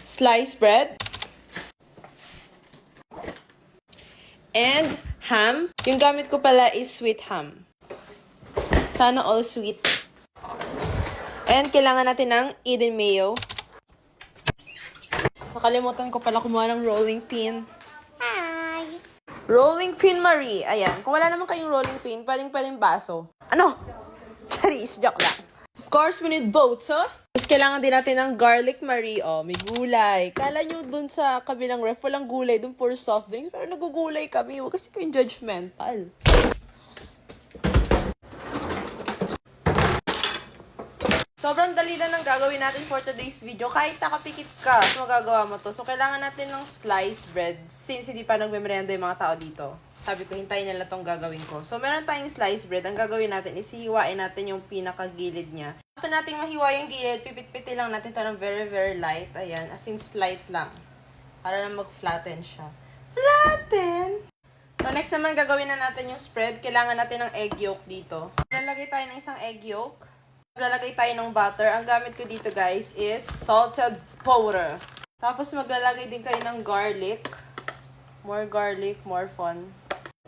sliced bread, and ham. Yung gamit ko pala is sweet ham. Sana all sweet. And kailangan natin ng Eden mayo. Nakalimutan ko pala kumuha ng rolling pin. Hi! Rolling pin Marie. Ayan. Kung wala naman kayong rolling pin, pwedeng baso. Ano? Charis, joke lang. Of course, we need both, huh? Tapos kailangan din natin ng garlic Marie. Oh, may gulay. Kala nyo dun sa kabilang ref, walang gulay. Dun puro soft drinks. Pero nagugulay kami. Huwag kasi kayong judgmental. Sobrang dali lang ng gagawin natin for today's video. Kahit nakapikit ka, so magagawa mo to. So, kailangan natin ng sliced bread since hindi pa nagme-merienda yung mga tao dito. Sabi ko, hintayin nila tong gagawin ko. So, meron tayong sliced bread. Ang gagawin natin is hihiwain natin yung pinakagilid niya. After natin mahiwa yung gilid, pipit-pitin lang natin to ng very, very light. Ayan, as in slight lang. Para lang mag-flatten siya. Flatten! So, next naman gagawin na natin yung spread. Kailangan natin ng egg yolk dito. Lalagay tayo ng isang egg yolk. Maglalagay tayo ng butter. Ang gamit ko dito, guys, is salted powder. Tapos, maglalagay din kayo ng garlic. More garlic, more fun.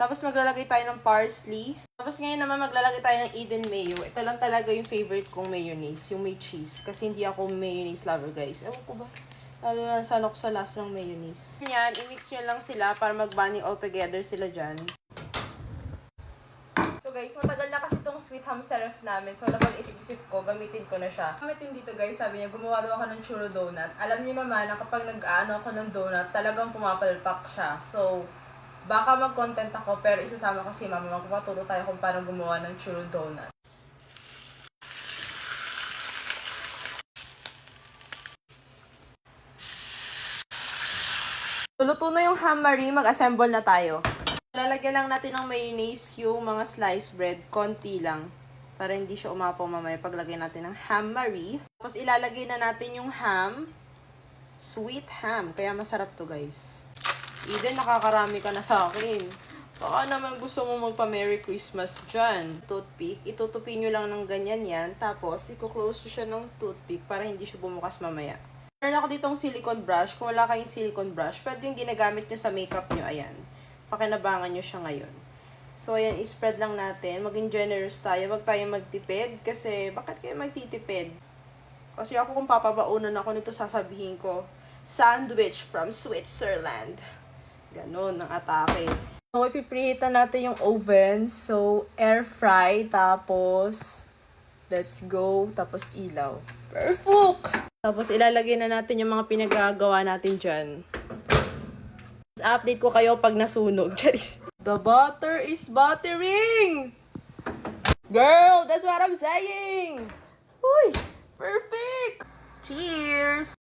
Tapos, maglalagay tayo ng parsley. Tapos, ngayon naman, maglalagay tayo ng Eden mayo. Ito lang talaga yung favorite kong mayonnaise, yung may cheese. Kasi hindi ako mayonnaise lover, guys. Ewan ko ba? Lalo na sana ako sa last ng mayonnaise. Yan, i-mix nyo lang sila para mag-bunny all together sila dyan. So guys, matagal na kasi itong sweet ham syrup namin. So napag-isip-isip ko, gamitin ko na siya. Gamitin dito guys, sabi niya, gumawa daw ako ng churro donut. Alam niyo naman na kapag nag-aano ako ng donut, talagang pumapalpak siya. So, baka mag-content ako, pero isasama ko si mama. Magpapaturo tayo kung paano gumawa ng churro donut. So, luto na yung ham Marie, mag-assemble na tayo. Lalagyan lang natin ng mayonnaise yung mga sliced bread, konti lang. Para hindi siya umapaw mamaya paglagay natin ng ham Marie. Tapos ilalagay na natin yung ham. Sweet ham. Kaya masarap to guys. Eden, nakakarami ka na sa akin. Baka naman gusto mo magpa-Merry Christmas dyan. Toothpick. Itutupin nyo lang ng ganyan yan. Tapos, i-close siya ng toothpick para hindi siya bumukas mamaya. Meron ako ditong silicone brush. Kung wala kayong silicone brush, pwede yung ginagamit nyo sa makeup nyo. Ayan. Pakinabangan nyo siya ngayon. So, ayan, i-spread lang natin. Maging generous tayo. Huwag tayo magtipid. Kasi, bakit kayo magtitipid? Kasi ako kung papabaunan ako nito, sasabihin ko, sandwich from Switzerland. Ganon ang atake. So, ipipreheatan natin yung oven. So, air fry. Tapos, let's go. Tapos, ilaw. Perfect! Tapos, ilalagay na natin yung mga pinagagawa natin dyan. Update ko kayo pag nasunog. The butter is buttering! Girl, that's what I'm saying! Uy, perfect! Cheers!